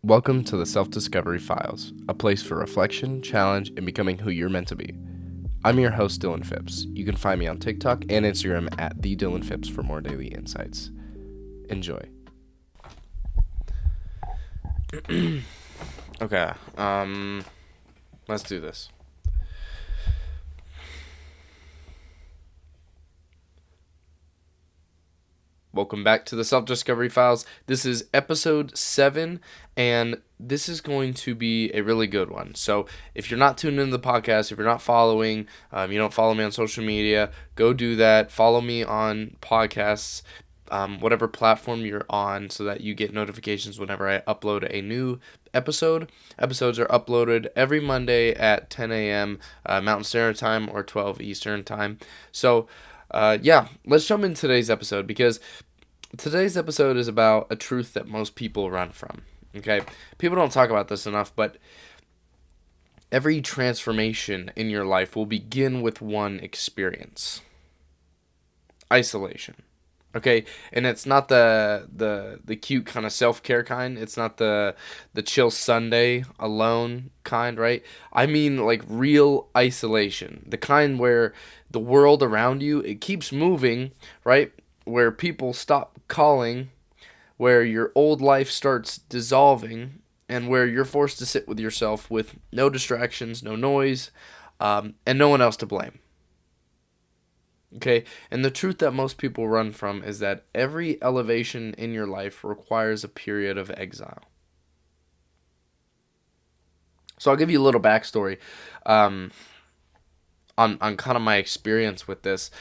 Welcome to the Self-Discovery Files, a place for reflection, challenge, and becoming who you're meant to be. I'm your host, Dylan Phipps. You can find me on TikTok and Instagram at @TheDylanPhipps for more daily insights. Enjoy. Okay, let's do this. Welcome back to the Self-Discovery Files. This is episode 7, and this is going to be a really good one. So if you're not tuned into the podcast, if you're not following, you don't follow me on social media, go do that. Follow me on podcasts, whatever platform you're on, so that you get notifications whenever I upload a new episode. Episodes are uploaded every Monday at 10 a.m. Mountain Standard Time or 12 Eastern Time. So let's jump into today's episode, because today's episode is about a truth that most people run from. Okay, people don't talk about this enough, but every transformation in your life will begin with one experience: isolation. Okay, and it's not the cute kind of self-care kind. It's not the chill Sunday alone kind, right? I mean, like, real isolation, the kind where the world around you, it keeps moving, right? Where people stop calling, where your old life starts dissolving, and where you're forced to sit with yourself with no distractions, no noise, and no one else to blame. Okay, and the truth that most people run from is that every elevation in your life requires a period of exile. So I'll give you a little backstory on kind of my experience with this.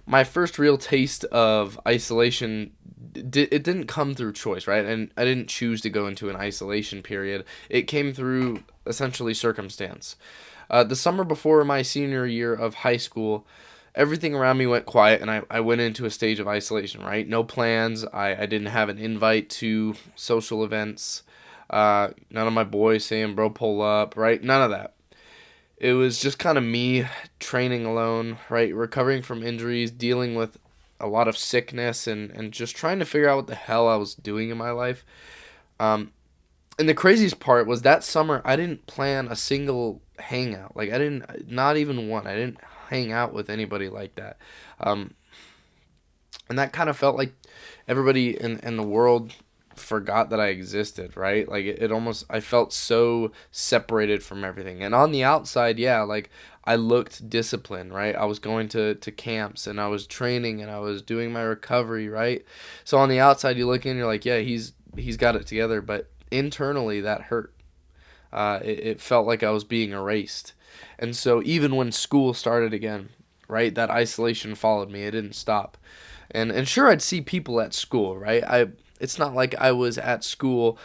My first real taste of isolation, it didn't come through choice, right? And I didn't choose to go into an isolation period. It came through essentially circumstance. The summer before my senior year of high school, everything around me went quiet, and I went into a stage of isolation, right? No plans. I didn't have an invite to social events. None of my boys saying, bro, pull up, right? None of that. It was just kind of me training alone, right? Recovering from injuries, dealing with a lot of sickness, and just trying to figure out what the hell I was doing in my life. And the craziest part was that summer, I didn't plan a single hangout. Like, not even one. I didn't hang out with anybody like that. And that kind of felt like everybody in the world forgot that I existed, right? Like, it almost, I felt so separated from everything. And on the outside, yeah, like, I looked disciplined, right? I was going to camps, and I was training, and I was doing my recovery, right? So on the outside, you look in, you're like, yeah, he's got it together. But internally, that hurt. It felt like I was being erased. And so even when school started again, right, that isolation followed me. It didn't stop. And sure, I'd see people at school, right? It's not like I was at school,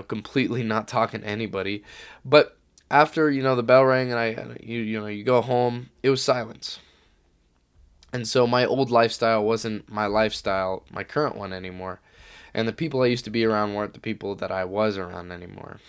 completely not talking to anybody. But after, the bell rang, and you go home, it was silence. And so my old lifestyle wasn't my lifestyle, my current one, anymore. And the people I used to be around weren't the people that I was around anymore.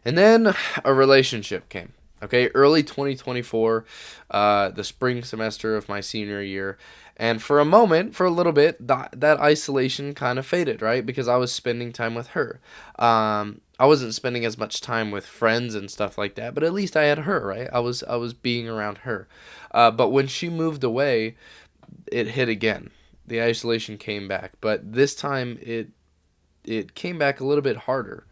And then a relationship came. Okay, early 2024, the spring semester of my senior year. And for a moment, for a little bit, that isolation kind of faded, right? Because I was spending time with her. I wasn't spending as much time with friends and stuff like that, but at least I had her, right? I was being around her. But when she moved away, it hit again. The isolation came back, but this time it came back a little bit harder.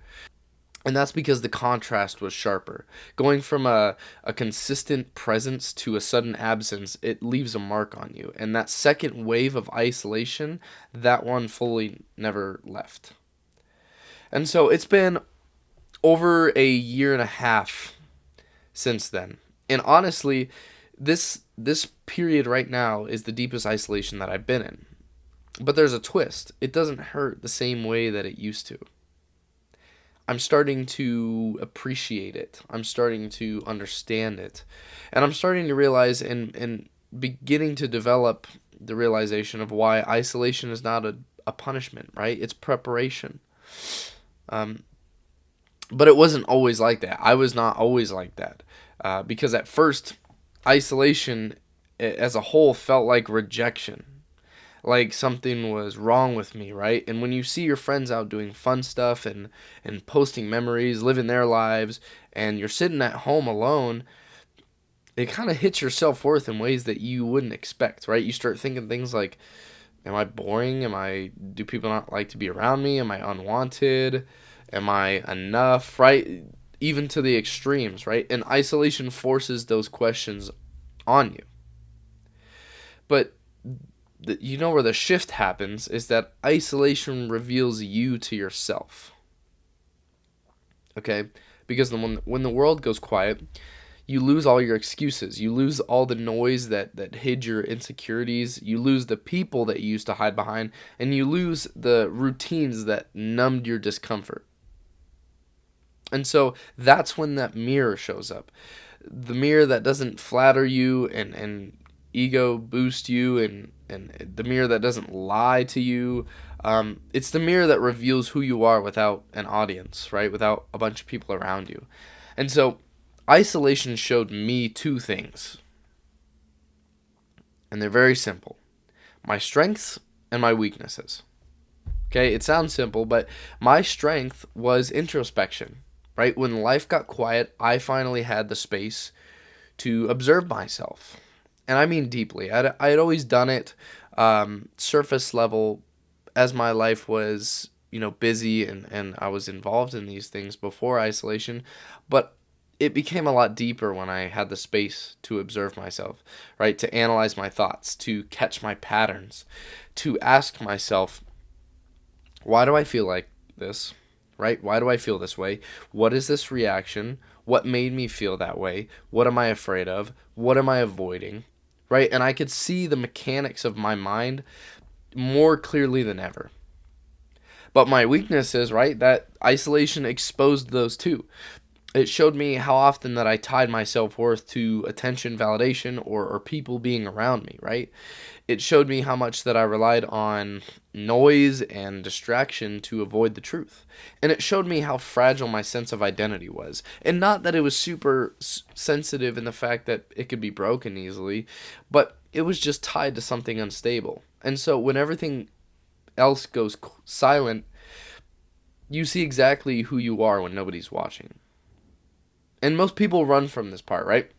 And that's because the contrast was sharper. Going from a consistent presence to a sudden absence, it leaves a mark on you. And that second wave of isolation, that one fully never left. And so it's been over a year and a half since then. And honestly, this period right now is the deepest isolation that I've been in. But there's a twist. It doesn't hurt the same way that it used to. I'm starting to appreciate it. I'm starting to understand it. And I'm starting to realize and beginning to develop the realization of why isolation is not a punishment, right? It's preparation. But it wasn't always like that. I was not always like that. Because at first, isolation as a whole felt like rejection. like something was wrong with me, right? And when you see your friends out doing fun stuff and posting memories, living their lives, and you're sitting at home alone, it kind of hits your self-worth in ways that you wouldn't expect, right? You start thinking things like, am I boring? Do people not like to be around me? Am I unwanted? Am I enough, right? Even to the extremes, right? And isolation forces those questions on you. But you know where the shift happens is that isolation reveals you to yourself. Okay? Because when the world goes quiet, you lose all your excuses. You lose all the noise that hid your insecurities. You lose the people that you used to hide behind. And you lose the routines that numbed your discomfort. And so that's when that mirror shows up. The mirror that doesn't flatter you and ego boost you, and the mirror that doesn't lie to you. It's the mirror that reveals who you are without an audience, right? Without a bunch of people around you. And so isolation showed me two things, and they're very simple: my strengths and my weaknesses. Okay, it sounds simple, but my strength was introspection, right? When life got quiet, I finally had the space to observe myself. And I mean deeply. I had always done it surface level as my life was, busy and I was involved in these things before isolation. But it became a lot deeper when I had the space to observe myself, right? To analyze my thoughts, to catch my patterns, to ask myself, why do I feel like this? Right? Why do I feel this way? What is this reaction? What made me feel that way? What am I afraid of? What am I avoiding? Right? And I could see the mechanics of my mind more clearly than ever. But my weakness is, right, that isolation exposed those too. It showed me how often that I tied my self-worth to attention, validation, or people being around me, right? It showed me how much that I relied on noise and distraction to avoid the truth. And it showed me how fragile my sense of identity was. And not that it was super sensitive in the fact that it could be broken easily, but it was just tied to something unstable. And so when everything else goes silent, you see exactly who you are when nobody's watching. And most people run from this part, right?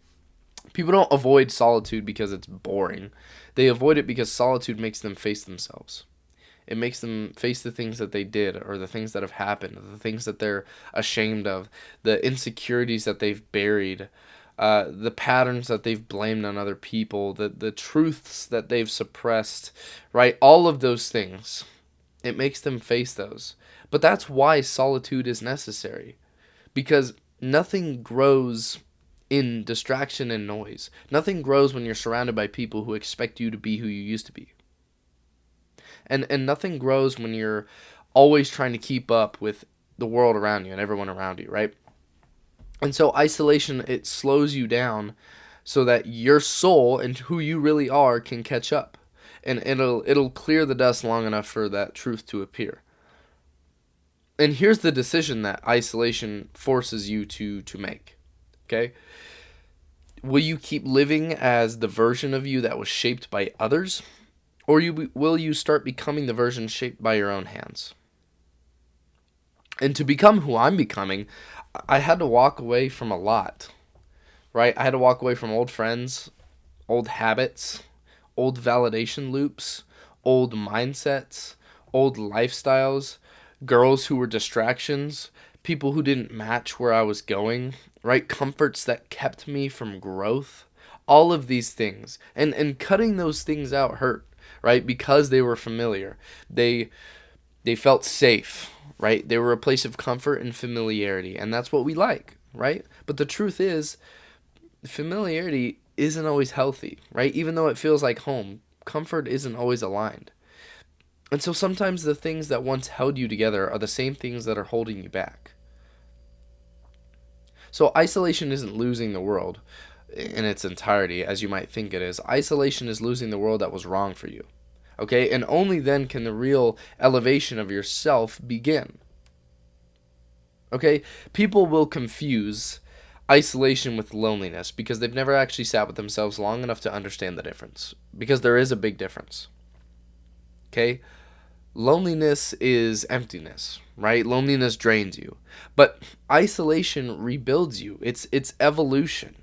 People don't avoid solitude because it's boring. They avoid it because solitude makes them face themselves. It makes them face the things that they did, or the things that have happened, or the things that they're ashamed of, the insecurities that they've buried, the patterns that they've blamed on other people, the truths that they've suppressed, right? All of those things. It makes them face those. But that's why solitude is necessary. Because nothing grows in distraction and noise. Nothing grows when you're surrounded by people who expect you to be who you used to be. And nothing grows when you're always trying to keep up with the world around you and everyone around you, right? And so isolation, it slows you down so that your soul and who you really are can catch up. And it'll clear the dust long enough for that truth to appear. And here's the decision that isolation forces you to make. Okay? Will you keep living as the version of you that was shaped by others? Or will you start becoming the version shaped by your own hands? And to become who I'm becoming, I had to walk away from a lot, right? I had to walk away from old friends, old habits, old validation loops, old mindsets, old lifestyles, girls who were distractions, people who didn't match where I was going, right? Comforts that kept me from growth. All of these things. And cutting those things out hurt, right? Because they were familiar. They felt safe, right? They were a place of comfort and familiarity, and that's what we like, right? But the truth is, familiarity isn't always healthy, right? Even though it feels like home, comfort isn't always aligned. And so sometimes the things that once held you together are the same things that are holding you back. So isolation isn't losing the world in its entirety, as you might think it is. Isolation is losing the world that was wrong for you. Okay? And only then can the real elevation of yourself begin. Okay? People will confuse isolation with loneliness because they've never actually sat with themselves long enough to understand the difference. Because there is a big difference. Okay? Loneliness is emptiness, right? Loneliness drains you. But isolation rebuilds you. It's evolution.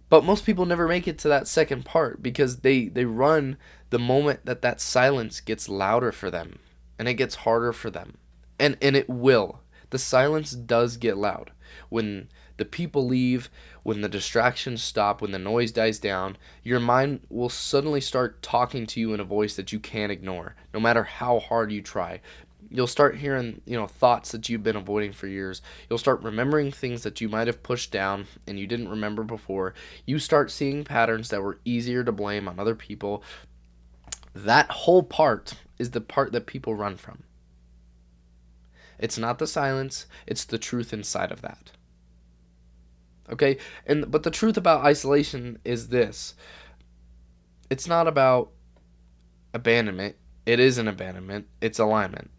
But most people never make it to that second part because they run the moment that silence gets louder for them and it gets harder for them. And it will. The silence does get loud. When the people leave, when the distractions stop, when the noise dies down, your mind will suddenly start talking to you in a voice that you can't ignore, no matter how hard you try. You'll start hearing, thoughts that you've been avoiding for years. You'll start remembering things that you might have pushed down and you didn't remember before. You start seeing patterns that were easier to blame on other people. That whole part is the part that people run from. It's not the silence, it's the truth inside of that. Okay? But the truth about isolation is this. It's not about abandonment. It is an abandonment. It's alignment.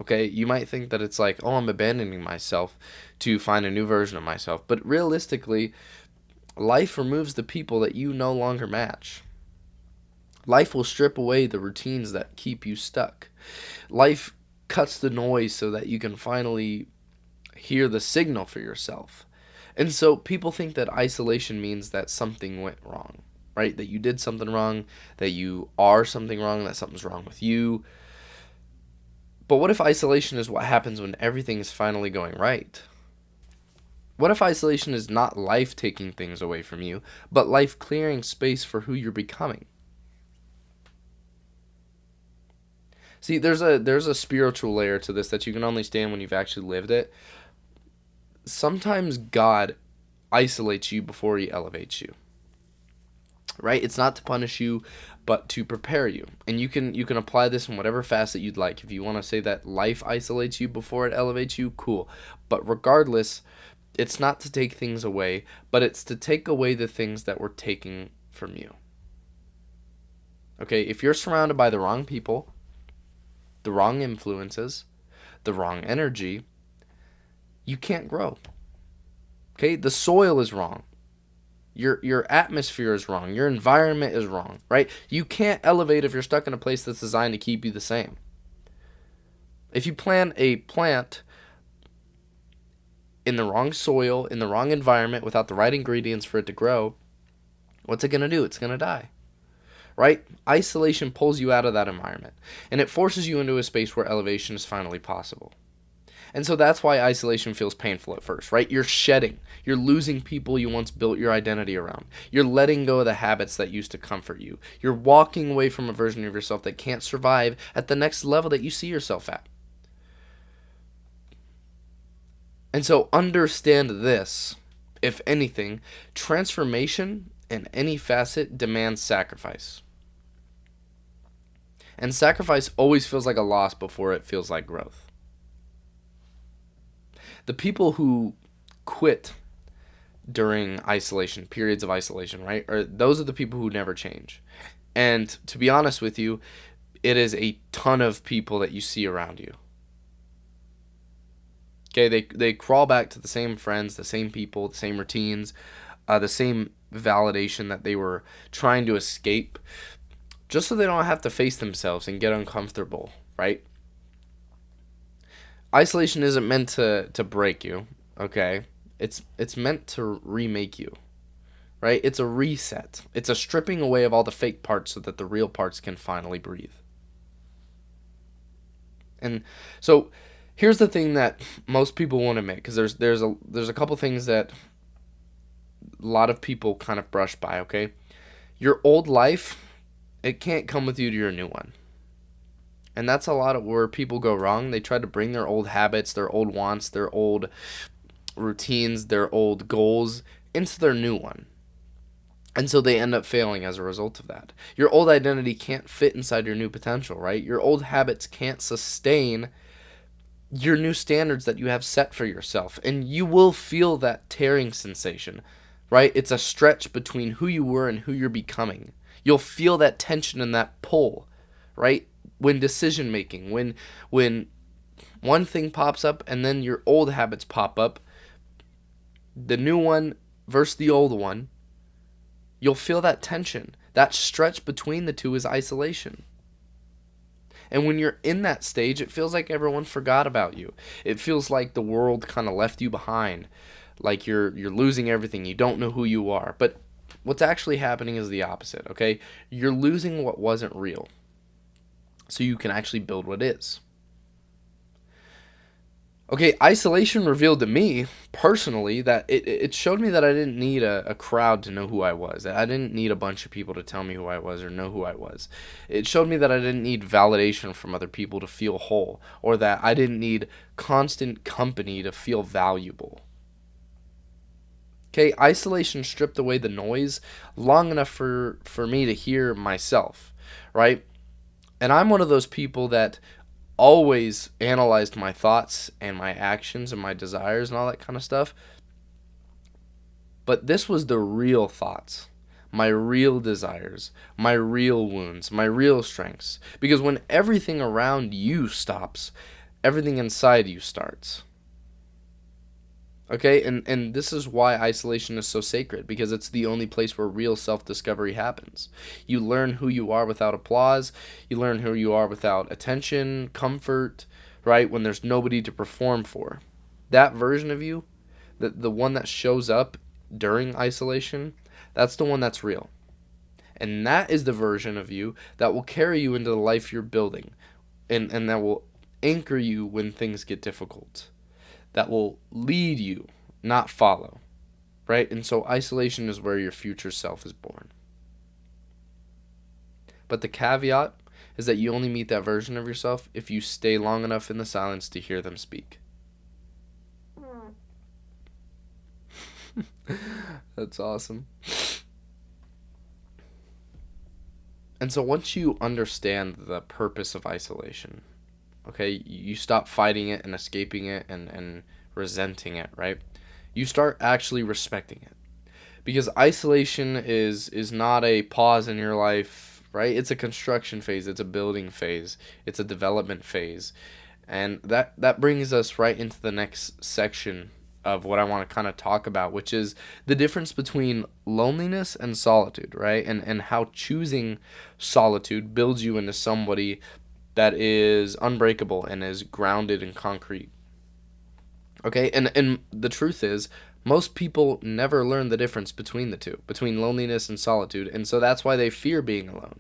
Okay? You might think that it's like, oh, I'm abandoning myself to find a new version of myself. But realistically, life removes the people that you no longer match. Life will strip away the routines that keep you stuck. Life cuts the noise so that you can finally hear the signal for yourself. And so people think that isolation means that something went wrong, right? That you did something wrong, that you are something wrong, that something's wrong with you. But what if isolation is what happens when everything is finally going right? What if isolation is not life taking things away from you, but life clearing space for who you're becoming? See, there's a spiritual layer to this that you can understand when you've actually lived it. Sometimes God isolates you before he elevates you. Right? It's not to punish you, but to prepare you. And you can apply this in whatever facet you'd like. If you want to say that life isolates you before it elevates you, cool. But regardless, it's not to take things away, but it's to take away the things that were taken from you. Okay, if you're surrounded by the wrong people, the wrong influences, the wrong energy, you can't grow. Okay, the soil is wrong. Your atmosphere is wrong. Your environment is wrong, right? You can't elevate if you're stuck in a place that's designed to keep you the same. If you plant a plant in the wrong soil, in the wrong environment, without the right ingredients for it to grow, what's it going to do? It's going to die. Right? Isolation pulls you out of that environment, and it forces you into a space where elevation is finally possible. And so that's why isolation feels painful at first, right? You're shedding. You're losing people you once built your identity around. You're letting go of the habits that used to comfort you. You're walking away from a version of yourself that can't survive at the next level that you see yourself at. And so understand this. If anything, transformation in any facet demands sacrifice. And sacrifice always feels like a loss before it feels like growth. The people who quit during isolation, periods of isolation, right? Those are the people who never change. And to be honest with you, it is a ton of people that you see around you. Okay, they crawl back to the same friends, the same people, the same routines, the same validation that they were trying to escape, just so they don't have to face themselves and get uncomfortable, right? Isolation isn't meant to break you, okay? It's meant to remake you, right? It's a reset. It's a stripping away of all the fake parts so that the real parts can finally breathe. And so here's the thing that most people won't admit, because there's a couple things that a lot of people kind of brush by, okay? Your old life, it can't come with you to your new one. And that's a lot of where people go wrong. They try to bring their old habits, their old wants, their old routines, their old goals into their new one. And so they end up failing as a result of that. Your old identity can't fit inside your new potential, right? Your old habits can't sustain your new standards that you have set for yourself. And you will feel that tearing sensation, right? It's a stretch between who you were and who you're becoming. You'll feel that tension and that pull, right? When decision making, when one thing pops up and then your old habits pop up, the new one versus the old one, you'll feel that tension. That stretch between the two is isolation. And when you're in that stage, it feels like everyone forgot about you. It feels like the world kind of left you behind. Like you're losing everything. You don't know who you are. But what's actually happening is the opposite, okay? You're losing what wasn't real. So you can actually build what is. Okay, isolation revealed to me personally that it showed me that I didn't need a crowd to know who I was. That I didn't need a bunch of people to tell me who I was or know who I was. It showed me that I didn't need validation from other people to feel whole, or that I didn't need constant company to feel valuable. Okay, isolation stripped away the noise long enough for me to hear myself, right? And I'm one of those people that always analyzed my thoughts and my actions and my desires and all that kind of stuff. But this was the real thoughts, my real desires, my real wounds, my real strengths. Because when everything around you stops, everything inside you starts. Okay, and this is why isolation is so sacred, because it's the only place where real self-discovery happens. You learn who you are without applause, you learn who you are without attention, comfort, right? When there's nobody to perform for. That version of you, the one that shows up during isolation, that's the one that's real. And that is the version of you that will carry you into the life you're building, and that will anchor you when things get difficult, that will lead you, not follow, right? And so isolation is where your future self is born. But the caveat is that you only meet that version of yourself if you stay long enough in the silence to hear them speak. That's awesome. And so once you understand the purpose of isolation, okay, you stop fighting it and escaping it and resenting it, right? You start actually respecting it. Because isolation is not a pause in your life, right? It's a construction phase, it's a building phase, it's a development phase. And that brings us right into the next section of what I want to kind of talk about, which is the difference between loneliness and solitude, right? And how choosing solitude builds you into somebody that is unbreakable and is grounded in concrete. Okay, and the truth is, most people never learn the difference between the two, between loneliness and solitude, and so that's why they fear being alone.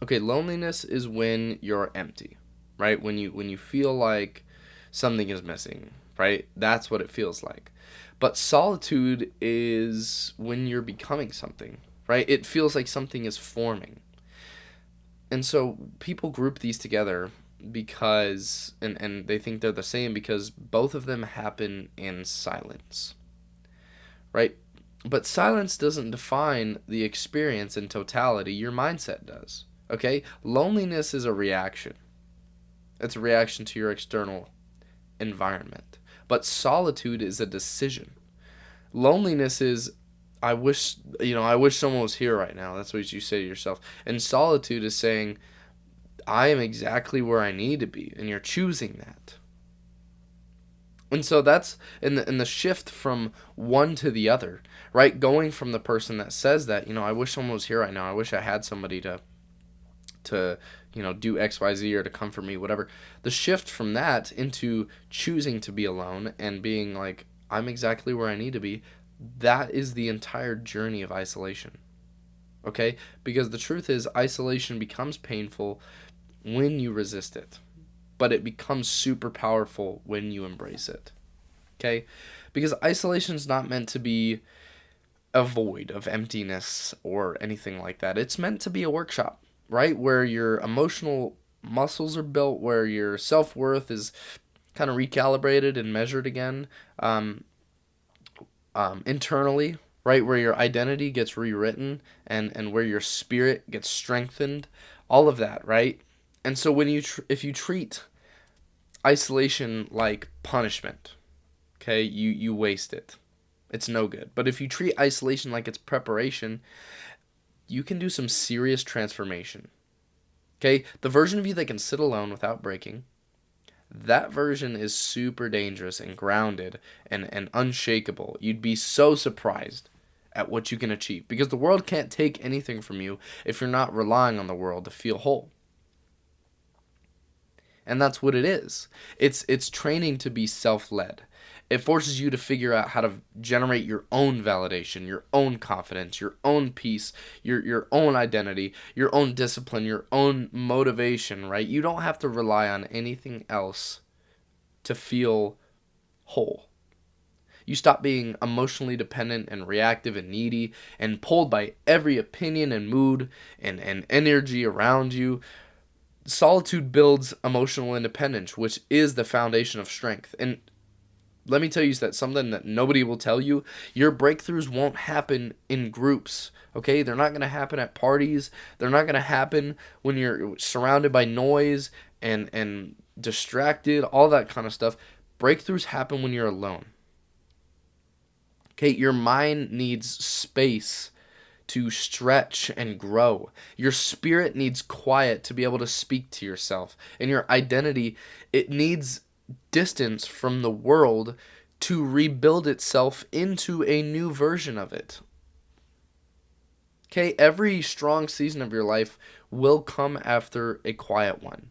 Okay, loneliness is when you're empty, right? When you feel like something is missing, right? That's what it feels like. But solitude is when you're becoming something, right? It feels like something is forming. And so people group these together because and they think they're the same because both of them happen in silence, right? But silence doesn't define the experience in totality, your mindset does. Okay? Loneliness is a reaction. It's a reaction to your external environment. But solitude is a decision. Loneliness is I wish someone was here right now. That's what you say to yourself. And solitude is saying I am exactly where I need to be, and you're choosing that. And so that's in the shift from one to the other, right? Going from the person that says that, I wish someone was here right now. I wish I had somebody to do XYZ or to comfort me, whatever. The shift from that into choosing to be alone and being like, I'm exactly where I need to be, that is the entire journey of isolation. Okay? Because the truth is, isolation becomes painful when you resist it, but it becomes super powerful when you embrace it. Okay? Because isolation is not meant to be a void of emptiness or anything like that. It's meant to be a workshop, right? Where your emotional muscles are built, where your self-worth is kind of recalibrated and measured again, internally, right? Where your identity gets rewritten and where your spirit gets strengthened, all of that, right? And so when if you treat isolation like punishment, okay, you waste it. It's no good. But if you treat isolation like it's preparation, you can do some serious transformation. Okay, the version of you that can sit alone without breaking, that version is super dangerous and grounded and unshakable. You'd be so surprised at what you can achieve because the world can't take anything from you if you're not relying on the world to feel whole. And that's what it is. It's training to be self-led. It forces you to figure out how to generate your own validation, your own confidence, your own peace, your own identity, your own discipline, your own motivation, right? You don't have to rely on anything else to feel whole. You stop being emotionally dependent and reactive and needy and pulled by every opinion and mood and energy around you. Solitude builds emotional independence, which is the foundation of strength. And let me tell you that something that nobody will tell you, your breakthroughs won't happen in groups. Okay? They're not going to happen at parties. They're not going to happen when you're surrounded by noise and distracted, all that kind of stuff. Breakthroughs happen when you're alone. Okay? Your mind needs space to stretch and grow. Your spirit needs quiet to be able to speak to yourself. And your identity, it needs distance from the world to rebuild itself into a new version of it. Okay, every strong season of your life will come after a quiet one.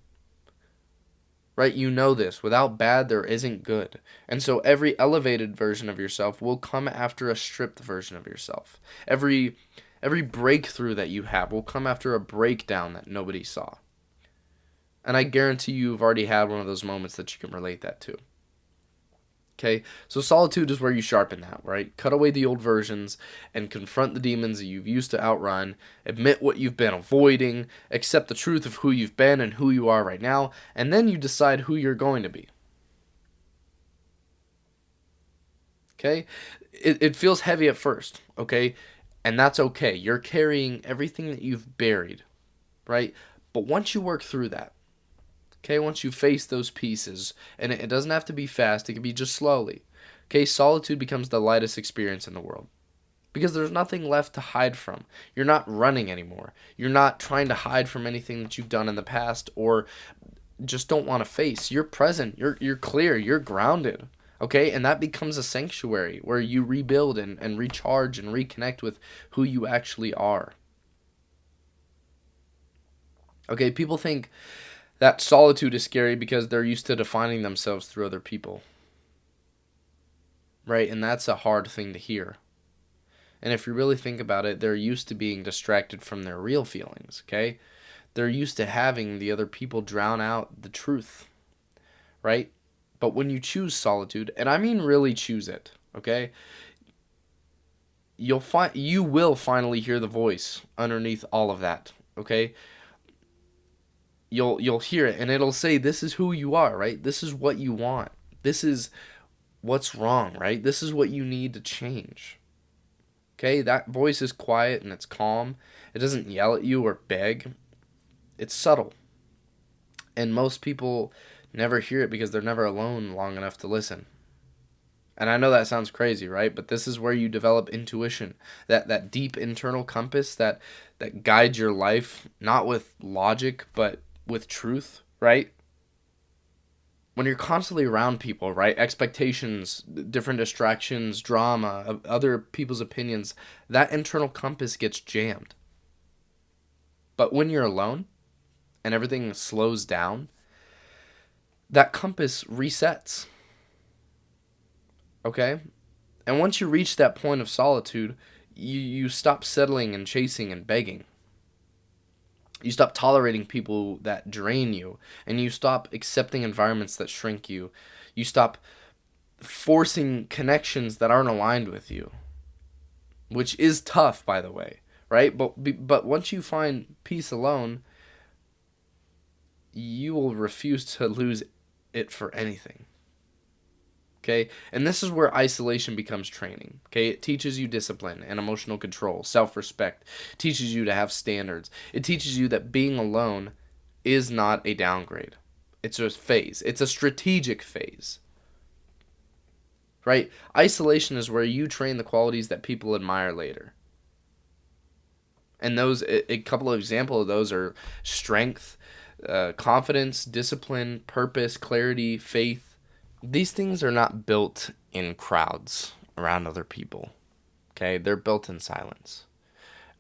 Right? You know this. Without bad, there isn't good. And so every elevated version of yourself will come after a stripped version of yourself. Every breakthrough that you have will come after a breakdown that nobody saw. And I guarantee you've already had one of those moments that you can relate that to. Okay, so solitude is where you sharpen that, right? Cut away the old versions and confront the demons that you've used to outrun. Admit what you've been avoiding. Accept the truth of who you've been and who you are right now. And then you decide who you're going to be. Okay? It feels heavy at first, okay? And that's okay. You're carrying everything that you've buried, right? But once you work through that, okay, once you face those pieces, and it doesn't have to be fast, it can be just slowly. Okay, solitude becomes the lightest experience in the world. Because there's nothing left to hide from. You're not running anymore. You're not trying to hide from anything that you've done in the past or just don't want to face. You're present. You're clear. You're grounded. Okay, and that becomes a sanctuary where you rebuild and recharge and reconnect with who you actually are. Okay, people think that solitude is scary because they're used to defining themselves through other people. Right? And that's a hard thing to hear. And if you really think about it, they're used to being distracted from their real feelings, okay? They're used to having the other people drown out the truth, right? But when you choose solitude, and I mean really choose it, okay? You will finally hear the voice underneath all of that, okay? You'll hear it and it'll say this is who you are, right? This is what you want. This is what's wrong, right? This is what you need to change. Okay, that voice is quiet and it's calm. It doesn't yell at you or beg. It's subtle. And most people never hear it because they're never alone long enough to listen. And I know that sounds crazy, right? But this is where you develop intuition, that deep internal compass that guides your life, not with logic, but with truth, right? When you're constantly around people, right? Expectations, different distractions, drama, other people's opinions, that internal compass gets jammed. But when you're alone and everything slows down, that compass resets. Okay? And once you reach that point of solitude, you stop settling and chasing and begging. You stop tolerating people that drain you, and you stop accepting environments that shrink you. You stop forcing connections that aren't aligned with you, which is tough, by the way, right? But once you find peace alone, you will refuse to lose it for anything. Okay? And this is where isolation becomes training. Okay? It teaches you discipline and emotional control, self-respect. It teaches you to have standards. It teaches you that being alone is not a downgrade. It's a phase. It's a strategic phase. Right? Isolation is where you train the qualities that people admire later. And those, a couple of examples of those are strength, confidence, discipline, purpose, clarity, faith. These things are not built in crowds around other people, okay? They're built in silence.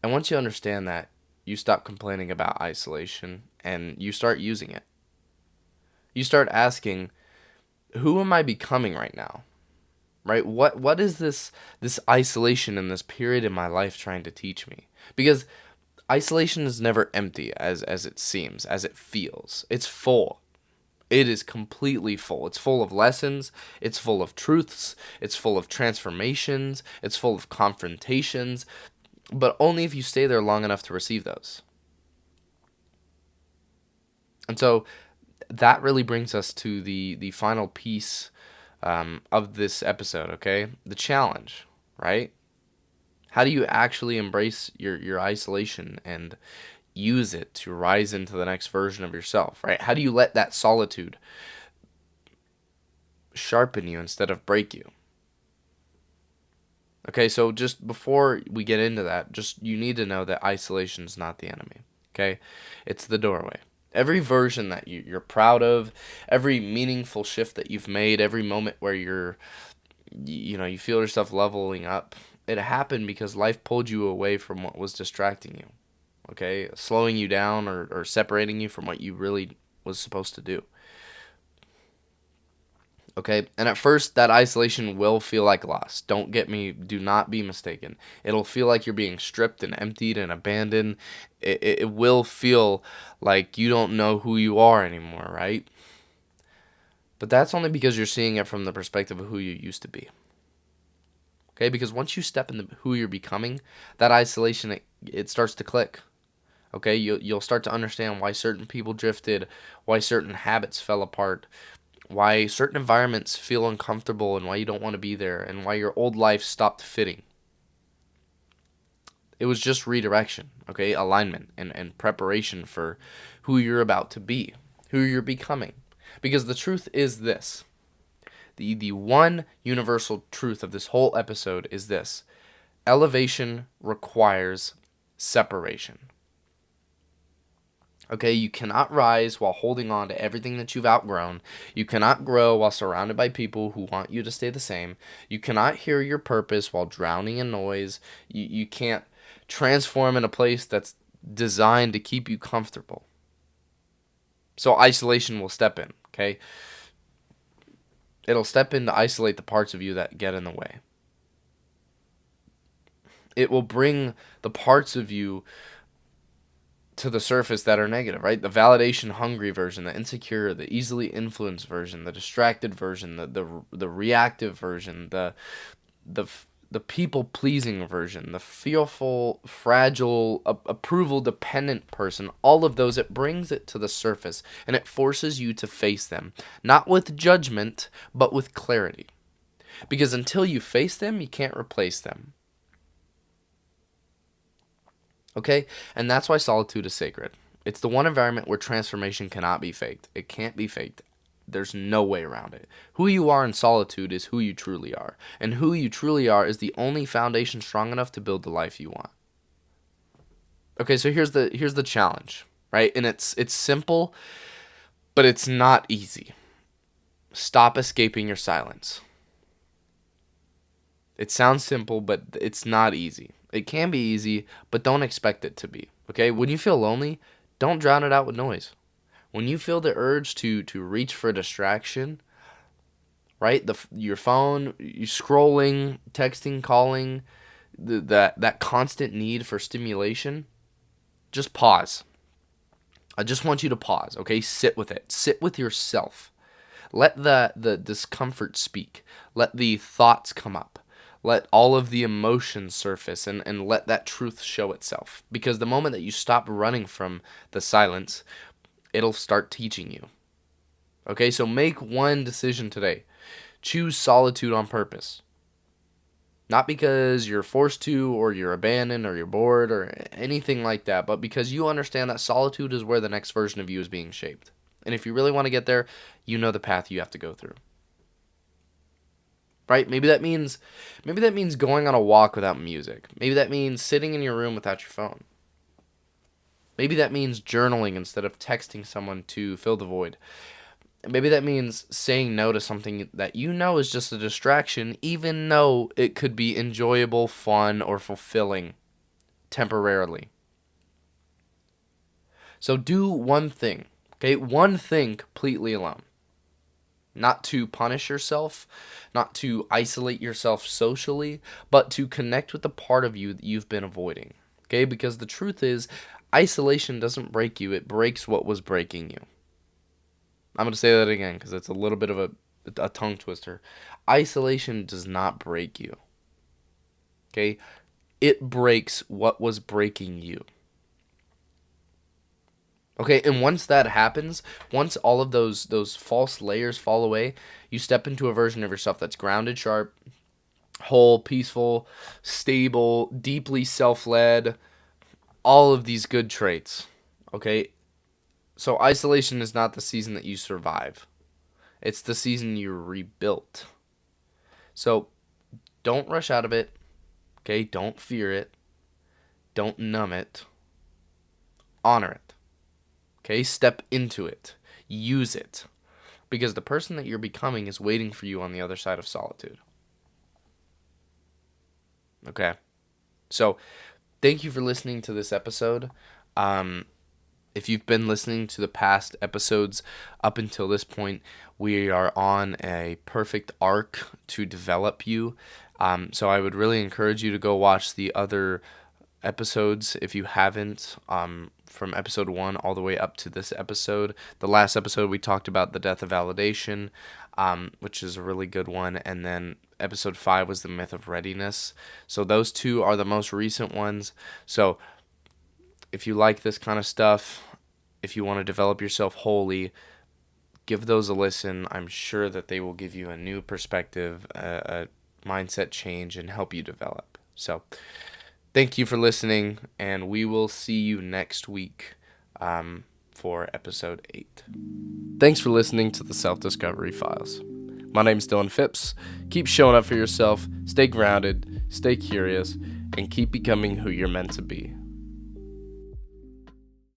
And once you understand that, you stop complaining about isolation and you start using it. You start asking, who am I becoming right now? Right? What is this isolation in this period in my life trying to teach me? Because isolation is never empty as it seems, as it feels. It's full. It is completely full. It's full of lessons, it's full of truths, it's full of transformations, it's full of confrontations, but only if you stay there long enough to receive those. And so that really brings us to the final piece of this episode, okay? The challenge, right? How do you actually embrace your isolation and use it to rise into the next version of yourself, right? How do you let that solitude sharpen you instead of break you? Okay, so just before we get into that, just you need to know that isolation is not the enemy. Okay, it's the doorway. Every version that you're proud of, every meaningful shift that you've made, every moment where you feel yourself leveling up, it happened because life pulled you away from what was distracting you. Okay, slowing you down or separating you from what you really was supposed to do. Okay, and at first that isolation will feel like loss. Do not be mistaken. It'll feel like you're being stripped and emptied and abandoned. It will feel like you don't know who you are anymore, right? But that's only because you're seeing it from the perspective of who you used to be. Okay, because once you step into who you're becoming, that isolation, it starts to click. Okay, you'll start to understand why certain people drifted, why certain habits fell apart, why certain environments feel uncomfortable and why you don't want to be there, and why your old life stopped fitting. It was just redirection, okay? Alignment and preparation for who you're about to be, who you're becoming. Because the truth is this. The one universal truth of this whole episode is this. Elevation requires separation. Okay, you cannot rise while holding on to everything that you've outgrown. You cannot grow while surrounded by people who want you to stay the same. You cannot hear your purpose while drowning in noise. You can't transform in a place that's designed to keep you comfortable. So isolation will step in, okay? It'll step in to isolate the parts of you that get in the way. It will bring the parts of you to the surface that are negative, right? The validation hungry version, the insecure, the easily influenced version, the distracted version, the reactive version, the the people pleasing version, the fearful, fragile, approval dependent person. All of those, it brings it to the surface and it forces you to face them, not with judgment, but with clarity. Because until you face them, you can't replace them. Okay? And that's why solitude is sacred. It's the one environment where transformation cannot be faked. It can't be faked. There's no way around it. Who you are in solitude is who you truly are. And who you truly are is the only foundation strong enough to build the life you want. Okay, so here's the challenge, right? And it's simple, but it's not easy. Stop escaping your silence. It sounds simple, but it's not easy. It can be easy, but don't expect it to be. Okay? When you feel lonely, don't drown it out with noise. When you feel the urge to reach for a distraction, right? Your phone, you scrolling, texting, calling, that constant need for stimulation, just pause. I just want you to pause, okay? Sit with it. Sit with yourself. Let the discomfort speak. Let the thoughts come up. Let all of the emotions surface and let that truth show itself. Because the moment that you stop running from the silence, it'll start teaching you. Okay, so make one decision today. Choose solitude on purpose. Not because you're forced to, or you're abandoned, or you're bored, or anything like that, but because you understand that solitude is where the next version of you is being shaped. And if you really want to get there, you know the path you have to go through. Right? Maybe that means going on a walk without music. Maybe that means sitting in your room without your phone. Maybe that means journaling instead of texting someone to fill the void. Maybe that means saying no to something that you know is just a distraction, even though it could be enjoyable, fun, or fulfilling temporarily. So do one thing, Okay, one thing completely alone. Not to punish yourself, not to isolate yourself socially, but to connect with the part of you that you've been avoiding. Okay, because the truth is, isolation doesn't break you, it breaks what was breaking you. I'm going to say that again because it's a little bit of a tongue twister. Isolation does not break you. Okay, it breaks what was breaking you. Okay, and once that happens, once all of those false layers fall away, you step into a version of yourself that's grounded, sharp, whole, peaceful, stable, deeply self-led, all of these good traits. Okay? So isolation is not the season that you survive. It's the season you rebuilt. So don't rush out of it. Okay? Don't fear it. Don't numb it. Honor it. Okay? Step into it. Use it. Because the person that you're becoming is waiting for you on the other side of solitude. Okay? So, thank you for listening to this episode. If you've been listening to the past episodes up until this point, we are on a perfect arc to develop you. So I would really encourage you to go watch the other episodes if you haven't, from episode 1 all the way up to this episode. The last episode we talked about the death of validation, which is a really good one, and then episode 5 was the myth of readiness. So those two are the most recent ones. So if you like this kind of stuff, if you want to develop yourself wholly, give those a listen. I'm sure that they will give you a new perspective, a mindset change, and help you develop. So thank you for listening, and we will see you next week for episode 8. Thanks for listening to the Self-Discovery Files. My name is Dylan Phipps. Keep showing up for yourself, stay grounded, stay curious, and keep becoming who you're meant to be.